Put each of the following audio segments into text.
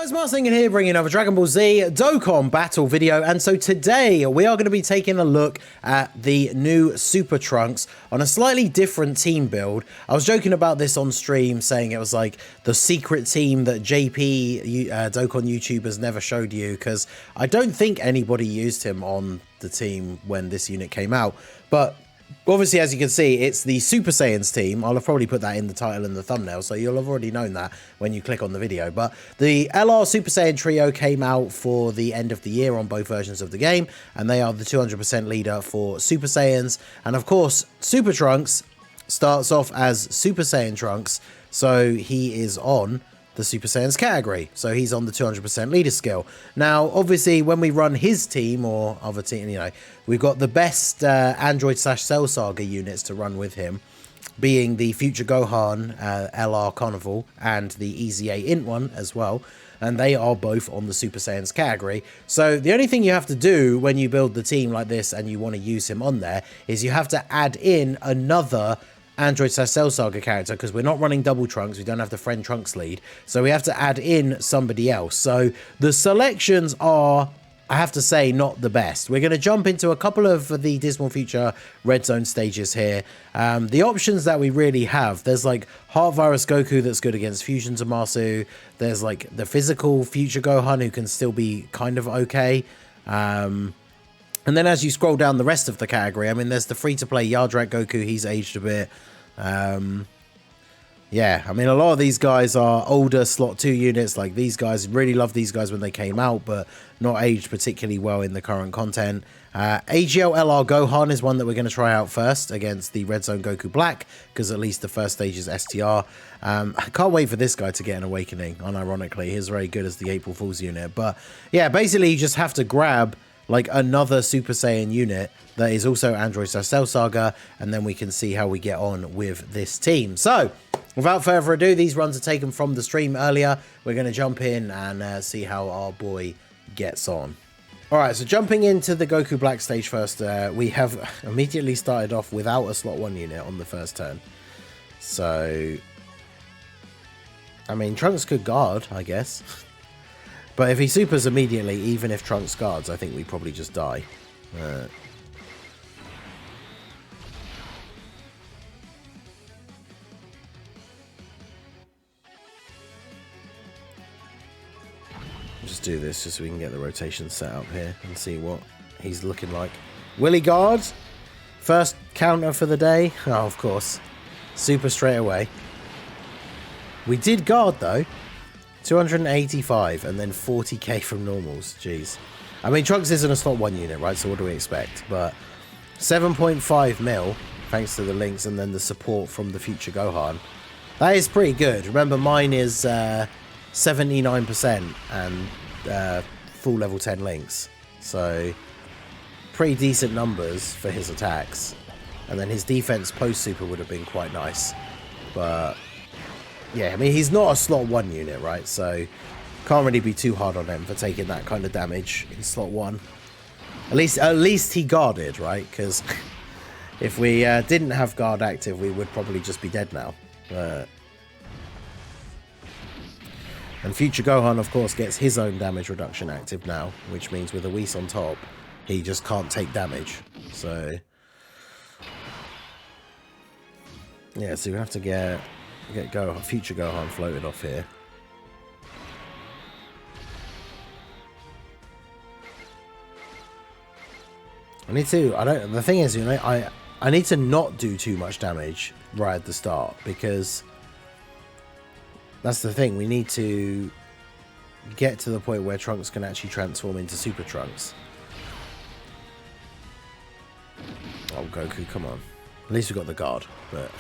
Guys, Marsling here bringing another Dragon Ball Z Dokkan battle video, and so today we are going to be taking a look at the new Super Trunks on a slightly different team build. I was joking about this on stream, saying it was like the secret team that JP Dokkan YouTubers never showed you, because I don't think anybody used him on the team when this unit came out, but obviously, as you can see, it's the Super Saiyans team. I'll have probably put that in the title and the thumbnail, so you'll have already known that when you click on the video. But the LR Super Saiyan trio came out for the end of the year on both versions of the game, and they are the 200% leader for Super Saiyans. And of course, Super Trunks starts off as Super Saiyan Trunks, so he is on the Super Saiyans category, so he's on the 200% leader skill. Now, obviously, when we run his team or other team, you know, we've got the best Android/Cell Saga units to run with him, being the Future Gohan LR Carnival and the EZA Int one as well, and they are both on the Super Saiyans category. So the only thing you have to do when you build the team like this and you want to use him on there is you have to add in another Android/Cell Saga character, because we're not running double Trunks, we don't have the friend Trunks lead, so we have to add in somebody else. So the selections are, I have to say, not the best. We're going to jump into a couple of the Dismal Future Red Zone stages here. The options that we really have, there's like Heart Virus Goku that's good against Fusion Zamasu. There's like the physical Future Gohan who can still be kind of okay. And then as you scroll down the rest of the category, I mean, there's the free-to-play Yardrat Goku. He's aged a bit. Yeah, I mean, a lot of these guys are older slot 2 units. Like, these guys, really loved these guys when they came out, but not aged particularly well in the current content. AGL LR Gohan is one that we're going to try out first against the Red Zone Goku Black, because at least the first stage is STR. I can't wait for this guy to get an awakening, unironically. He's very good as the April Fool's unit. But, yeah, basically, you just have to grab like another Super Saiyan unit that is also Android/Cell Saga, and then we can see how we get on with this team. So, without further ado, these runs are taken from the stream earlier. We're going to jump in and see how our boy gets on. Alright, so jumping into the Goku Black stage first, we have immediately started off without a slot 1 unit on the first turn. So, I mean, Trunks could guard, I guess. But if he supers immediately, even if Trunks guards, I think we probably just die. Just do this just so we can get the rotation set up here and see what he's looking like. Will he guard? First counter for the day? Oh, of course. Super straight away. We did guard, though. 285 and then 40k from normals. Jeez. I mean, Trunks isn't a slot 1 unit, right? So what do we expect? But 7.5 mil, thanks to the links and then the support from the Future Gohan. That is pretty good. Remember, mine is 79% and full level 10 links. So pretty decent numbers for his attacks. And then his defense post-super would have been quite nice. But yeah, I mean, he's not a slot 1 unit, right? So can't really be too hard on him for taking that kind of damage in slot 1. At least he guarded, right? Because if we didn't have guard active, we would probably just be dead now. And Future Gohan, of course, gets his own damage reduction active now, which means with a Whis on top, he just can't take damage. So yeah, so we have to get Future Gohan floated off here. The thing is, you know, I need to not do too much damage right at the start, because that's the thing. We need to get to the point where Trunks can actually transform into Super Trunks. Oh, Goku, come on. At least we got the guard, but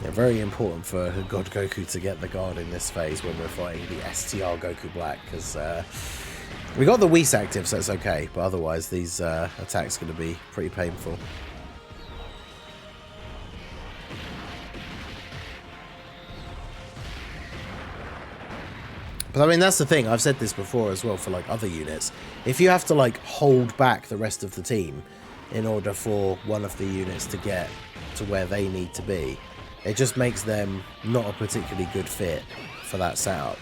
yeah, very important for God Goku to get the guard in this phase when we're fighting the STR Goku Black, because we got the Whis active, so it's okay, but otherwise these attacks are going to be pretty painful. But I mean, that's the thing. I've said this before as well for like other units. If you have to like hold back the rest of the team in order for one of the units to get to where they need to be, it just makes them not a particularly good fit for that setup.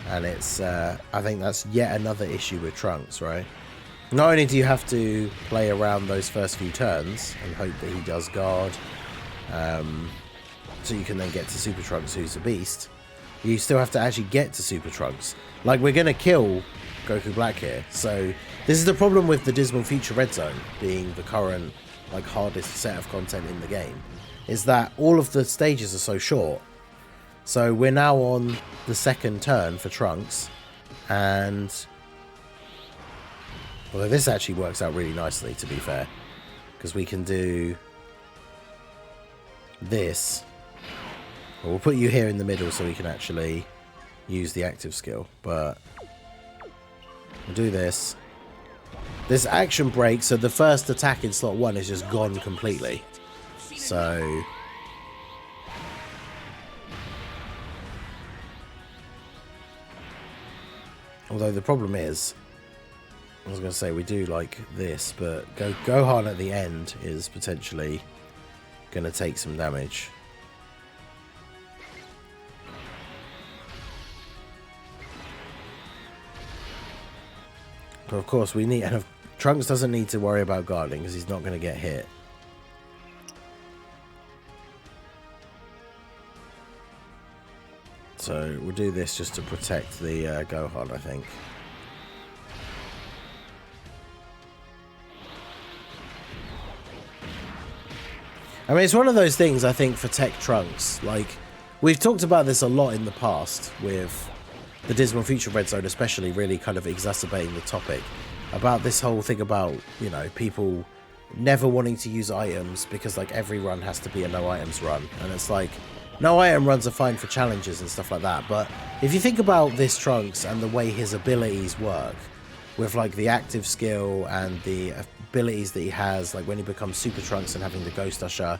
And it's, I think that's yet another issue with Trunks, right? Not only do you have to play around those first few turns and hope that he does guard, so you can then get to Super Trunks, who's a beast, you still have to actually get to Super Trunks. Like, we're going to kill Goku Black here. So this is the problem with the Dismal Future Red Zone being the current, like, hardest set of content in the game, is that all of the stages are so short. So we're now on the second turn for Trunks, and although this actually works out really nicely, to be fair, because we can do this. Well, we'll put you here in the middle so we can actually use the active skill, but we'll do this. This action break, so the first attack in slot 1 is just gone completely. So although the problem is, I was going to say we do like this, but Gohan at the end is potentially going to take some damage. But of course we need, and Trunks doesn't need to worry about guarding because he's not going to get hit. So we'll do this just to protect the Gohan, I think. I mean, it's one of those things, I think, for Tech Trunks. Like, we've talked about this a lot in the past with the Dismal Future Red Zone, especially, really kind of exacerbating the topic about this whole thing about, you know, people never wanting to use items because, like, every run has to be a no items run. And it's like, no item runs are fine for challenges and stuff like that, but if you think about this Trunks and the way his abilities work, with like the active skill and the abilities that he has, like when he becomes Super Trunks and having the Ghost Usher,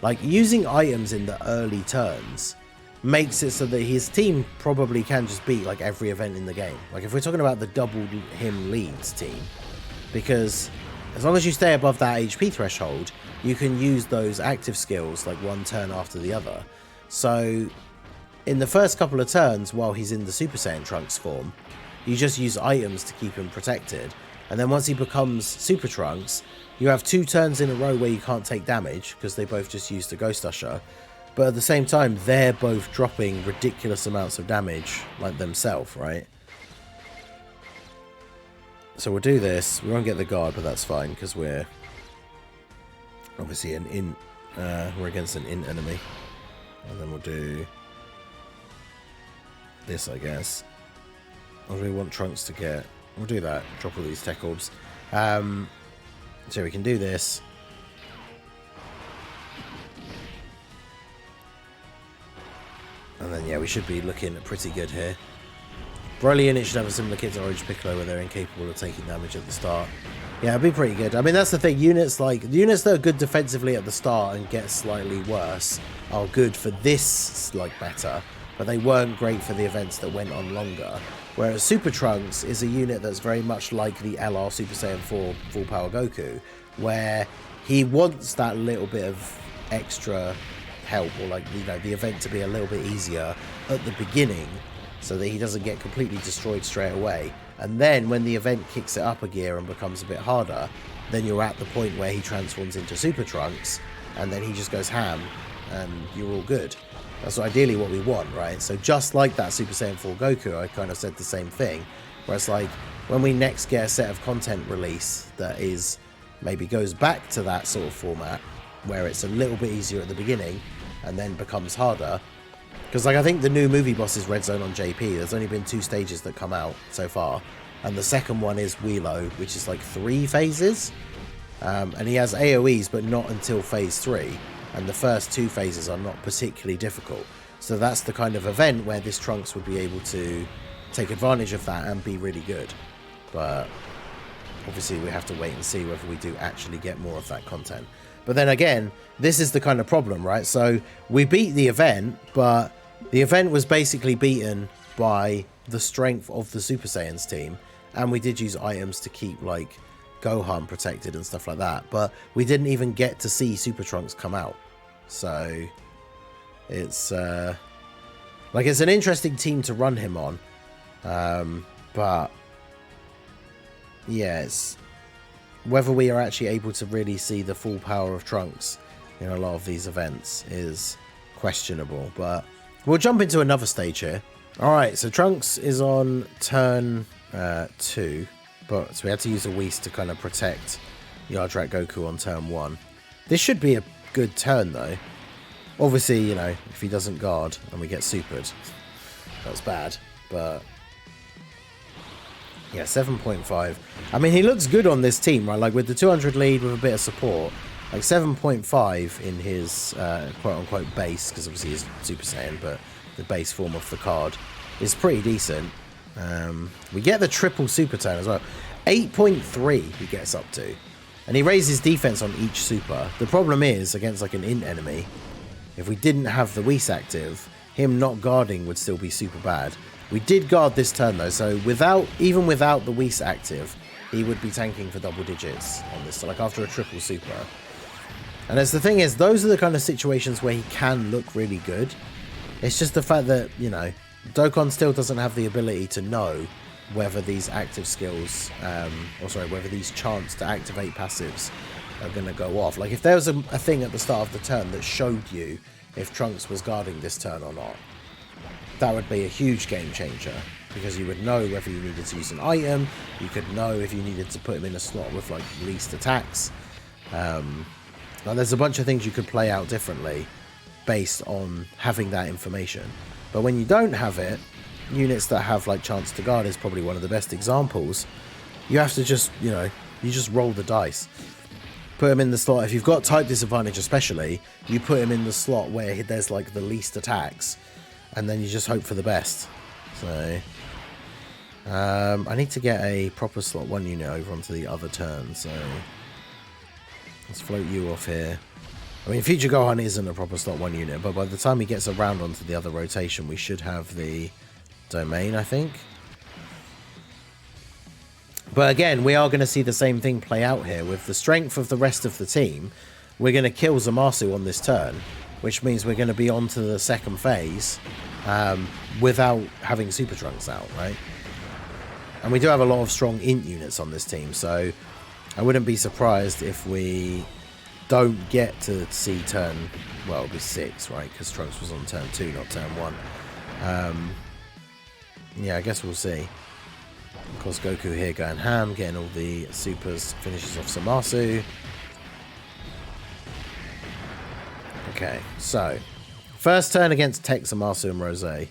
like using items in the early turns makes it so that his team probably can just beat like every event in the game. Like if we're talking about the double him leads team, because as long as you stay above that HP threshold, you can use those active skills like one turn after the other. So in the first couple of turns while he's in the Super Saiyan Trunks form, you just use items to keep him protected. And then once he becomes Super Trunks, you have 2 turns in a row where you can't take damage because they both just use the Ghost Usher. But at the same time, they're both dropping ridiculous amounts of damage like themselves, right? So we'll do this. We won't get the guard, but that's fine because we're obviously we're against an int enemy. And then we'll do this, I guess. What do we want Trunks to get? We'll do that. Drop all these tech orbs. So we can do this. And then, yeah, we should be looking pretty good here. Broly and it should have a similar kit to Orange Piccolo where they're incapable of taking damage at the start. Yeah, it'd be pretty good. I mean, that's the thing. Units that are good defensively at the start and get slightly worse are good for this, like, better. But they weren't great for the events that went on longer. Whereas Super Trunks is a unit that's very much like the LR Super Saiyan 4 Full Power Goku, where he wants that little bit of extra help, or like, you know, the event to be a little bit easier at the beginning so that he doesn't get completely destroyed straight away. And then when the event kicks it up a gear and becomes a bit harder, then you're at the point where he transforms into Super Trunks and then he just goes ham and you're all good. That's ideally what we want, right? So just like that Super Saiyan 4 Goku, I kind of said the same thing, where it's like, when we next get a set of content release that is, maybe goes back to that sort of format, where it's a little bit easier at the beginning, and then becomes harder, because like I think the new movie boss is Red Zone on JP, there's only been 2 stages that come out so far, and the second one is Wheelo, which is like 3 phases, and he has AoEs, but not until phase 3. And the first 2 phases are not particularly difficult. So that's the kind of event where this Trunks would be able to take advantage of that and be really good. But obviously we have to wait and see whether we do actually get more of that content. But then again, this is the kind of problem, right? So we beat the event, but the event was basically beaten by the strength of the Super Saiyans team, and we did use items to keep like Gohan protected and stuff like that, but we didn't even get to see Super Trunks come out. So it's like, it's an interesting team to run him on, but yeah, it's whether we are actually able to really see the full power of Trunks in a lot of these events is questionable. But we'll jump into another stage here. All right, so Trunks is on turn 2, but so we had to use a Whis to kind of protect Yardrat Goku on turn 1. This should be a good turn though. Obviously, you know, if he doesn't guard and we get supered, that's bad. But yeah, 7.5. I mean, he looks good on this team, right? Like with the 200 lead with a bit of support, like 7.5 in his quote-unquote base, because obviously he's Super Saiyan, but the base form of the card is pretty decent. We get the triple super turn as well. 8.3 he gets up to. And he raises defense on each super. The problem is, against like an int enemy, if we didn't have the Whis active, him not guarding would still be super bad. We did guard this turn though, so even without the Whis active, he would be tanking for double digits on this, so like after a triple super. And as the thing is, those are the kind of situations where he can look really good. It's just the fact that, you know, Dokkan still doesn't have the ability to know whether these active skills, whether these chants to activate passives are going to go off. Like if there was a thing at the start of the turn that showed you if Trunks was guarding this turn or not, that would be a huge game changer, because you would know whether you needed to use an item, you could know if you needed to put him in a slot with like least attacks. Now there's a bunch of things you could play out differently based on having that information. But when you don't have it, units that have like chance to guard is probably one of the best examples. You have to just, you know, you just roll the dice. Put him in the slot. If you've got type disadvantage especially, you put him in the slot where there's like the least attacks, and then you just hope for the best. So I need to get a proper slot 1 unit over onto the other turn, so let's float you off here. I mean, Future Gohan isn't a proper slot 1 unit, but by the time he gets around onto the other rotation, we should have the domain, I think. But again, we are going to see the same thing play out here. With the strength of the rest of the team, we're going to kill Zamasu on this turn, which means we're going to be on to the second phase without having Super Trunks out, right? And we do have a lot of strong int units on this team, so I wouldn't be surprised if we don't get to see turn, well, it'll be 6, right? Because Trunks was on turn 2, not turn 1. Yeah, I guess we'll see. Of course, Goku here going ham, getting all the supers, finishes off Zamasu. Okay, so first turn against TEQ, Zamasu, and Rose. We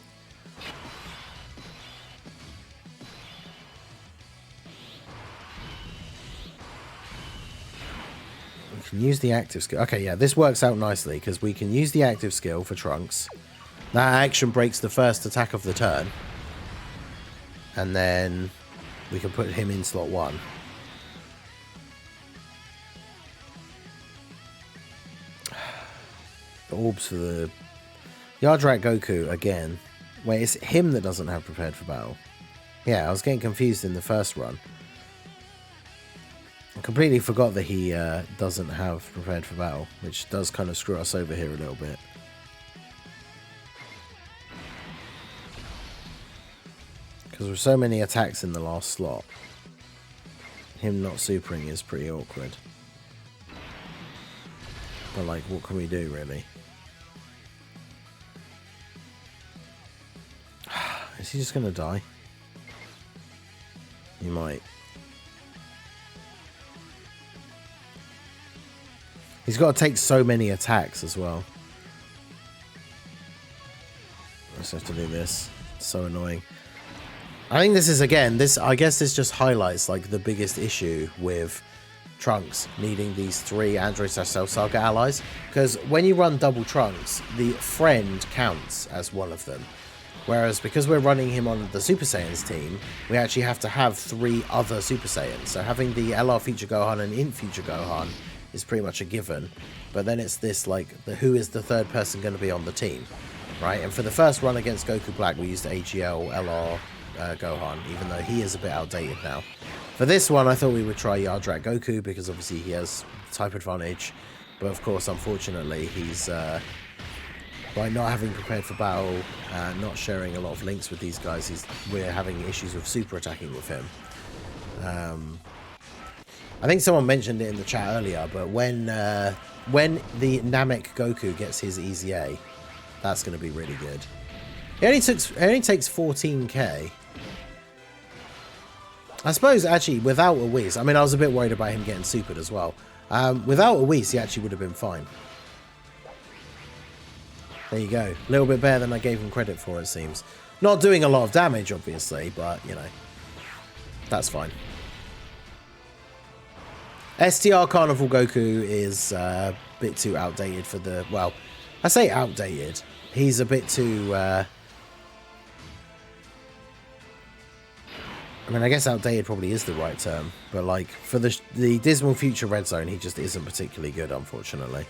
can use the active skill. Okay, yeah, this works out nicely because we can use the active skill for Trunks. That action breaks the first attack of the turn. And then we can put him in slot 1. The orbs for the Yardrat Goku again. Wait, it's him that doesn't have prepared for battle. Yeah, I was getting confused in the first run. I completely forgot that he doesn't have prepared for battle, which does kind of screw us over here a little bit. Because with so many attacks in the last slot, him not supering is pretty awkward. But like, what can we do really? Is he just going to die? He might. He's got to take so many attacks as well. I just have to do this. It's so annoying. I think this is, again, I guess this just highlights like the biggest issue with Trunks needing these 3 Android/Cell Saga allies. Because when you run double Trunks, the friend counts as one of them. Whereas because we're running him on the Super Saiyans team, we actually have to have 3 other Super Saiyans. So having the LR Future Gohan and Int Future Gohan is pretty much a given. But then it's this, like, who is the third person going to be on the team, right? And for the first run against Goku Black, we used AGL, LR, Gohan, even though he is a bit outdated now. For this one, I thought we would try Yardrat Goku because obviously he has type advantage. But of course, unfortunately, he's, by not having prepared for battle, not sharing a lot of links with these guys, we're having issues with super attacking with him. I think someone mentioned it in the chat earlier, but when the Namek Goku gets his EZA, that's going to be really good. It only takes 14k. I suppose, actually, without a Whis, I mean, I was a bit worried about him getting supered as well. Without a Whis, he actually would have been fine. There you go. A little bit better than I gave him credit for, it seems. Not doing a lot of damage, obviously, but, you know, that's fine. STR Carnival Goku is a bit too outdated for the... Well, I say outdated. He's a bit too... I mean, I guess outdated probably is the right term, but like for the Dismal Future Red Zone, he just isn't particularly good, unfortunately.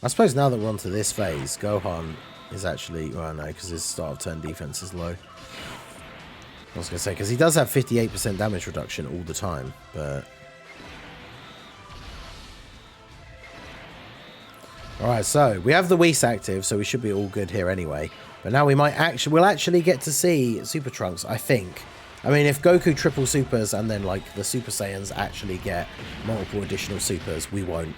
I suppose now that we're onto this phase, Gohan is actually, well, no, because his start of turn defense is low. I was going to say, because he does have 58% damage reduction all the time, but... Alright, so we have the Whis active, so we should be all good here anyway. But now we'll actually get to see Super Trunks, I think. I mean, if Goku triple supers and then, like, the Super Saiyans actually get multiple additional supers, we won't.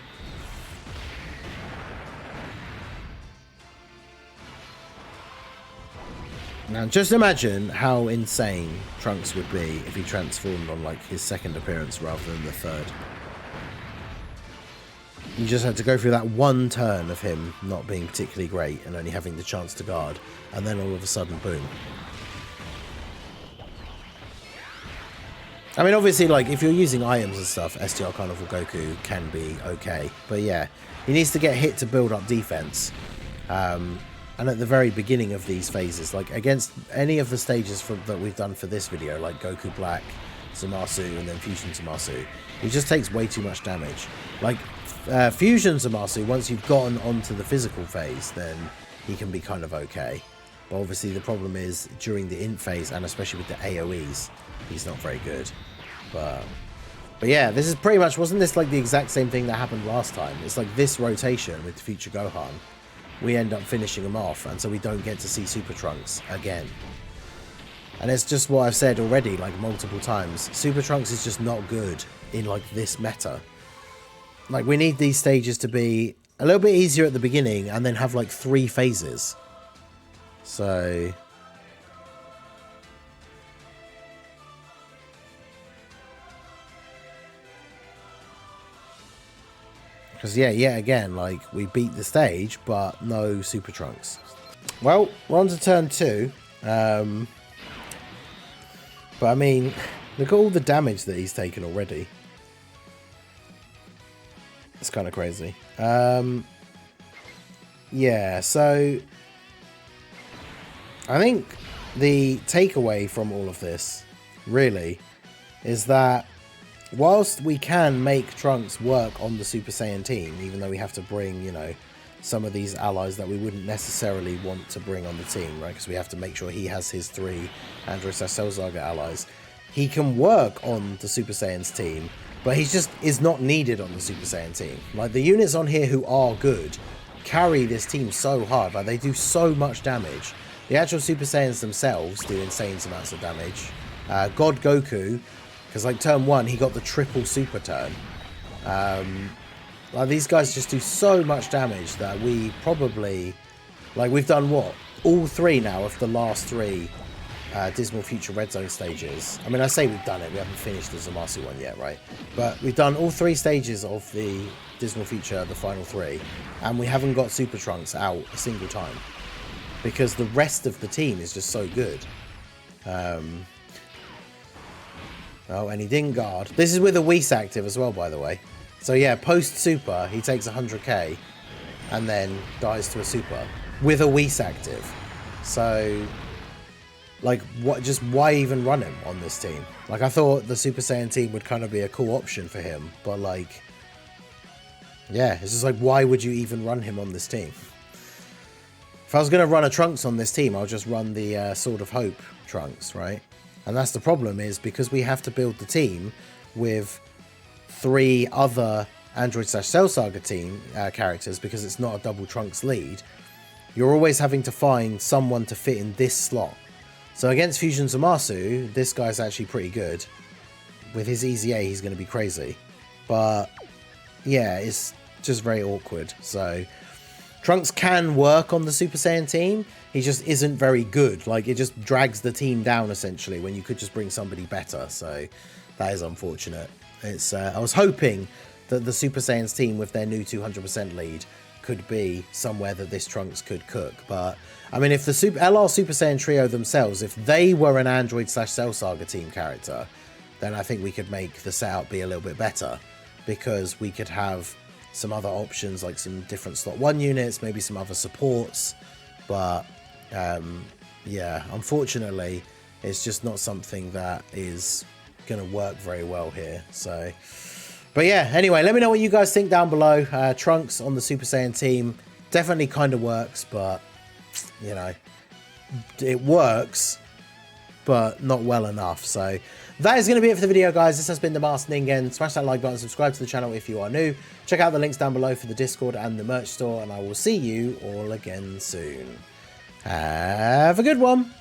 Now, just imagine how insane Trunks would be if he transformed on, like, his second appearance rather than the third. You just had to go through that one turn of him not being particularly great and only having the chance to guard, and then all of a sudden, boom. I mean, obviously, like, if you're using items and stuff, STR Carnival Goku can be okay. But yeah, he needs to get hit to build up defense. And at the very beginning of these phases, like, against any of the stages that we've done for this video, like Goku Black, Zamasu, and then Fusion Zamasu, he just takes way too much damage. Like, Fusion Zamasu, once you've gotten onto the physical phase, then he can be kind of okay. But obviously the problem is during the int phase, and especially with the AoEs, he's not very good. But yeah, this is pretty much, wasn't this like the exact same thing that happened last time? It's like this rotation with Future Gohan, we end up finishing him off, and so we don't get to see Super Trunks again. And it's just what I've said already, like multiple times. Super Trunks is just not good in like this meta. Like, we need these stages to be a little bit easier at the beginning and then have like 3 phases. So... Because, yeah, yet again, like, we beat the stage, but no Super Trunks. Well, we're on to turn 2. But, I mean, look at all the damage that he's taken already. It's kind of crazy. Yeah, so... I think the takeaway from all of this, really, is that whilst we can make Trunks work on the Super Saiyan team, even though we have to bring, you know, some of these allies that we wouldn't necessarily want to bring on the team, right? Because we have to make sure he has his 3 Android Cell Saga allies. He can work on the Super Saiyans team, but he just is not needed on the Super Saiyan team. Like, the units on here who are good carry this team so hard. Like, they do so much damage. The actual Super Saiyans themselves do insane amounts of damage. God Goku, because like turn 1, he got the triple super turn. Like, these guys just do so much damage that we probably, like, we've done what? All 3 now of the last 3 Dismal Future Red Zone stages. I mean, I say we've done it, we haven't finished the Zamasu one yet, right? But we've done all 3 stages of the Dismal Future, the final 3, and we haven't got Super Trunks out a single time. Because the rest of the team is just so good. Oh, and he didn't guard. This is with a Whis active as well, by the way. So yeah, post-super, he takes 100k, and then dies to a super, with a Whis active. So... like, what? Just why even run him on this team? Like, I thought the Super Saiyan team would kind of be a cool option for him, but like, yeah, it's just like, why would you even run him on this team? If I was going to run a Trunks on this team, I'll just run the Sword of Hope Trunks, right? And that's the problem, is because we have to build the team with 3 other Android/Cell Saga team characters, because it's not a double Trunks lead. You're always having to find someone to fit in this slot. So against Fusion Zamasu, this guy's actually pretty good. With his easy A, he's going to be crazy. But yeah, it's just very awkward. So Trunks can work on the Super Saiyan team. He just isn't very good. Like, it just drags the team down, essentially, when you could just bring somebody better. So that is unfortunate. It's I was hoping that the Super Saiyans team with their new 200% lead could be somewhere that this Trunks could cook. But I mean, if the LR Super Saiyan trio themselves, if they were an Android/Cell Saga team character, then I think we could make the setup be a little bit better, because we could have some other options, like some different slot 1 units, maybe some other supports. But yeah, unfortunately, it's just not something that is going to work very well here. So, but yeah, anyway, let me know what you guys think down below. Trunks on the Super Saiyan team definitely kind of works, but you know, it works, but not well enough. So that is going to be it for the video, guys. This has been the Masked Ningen. Smash that like button, subscribe to the channel if you are new. Check out the links down below for the Discord and the merch store, and I will see you all again soon. Have a good one.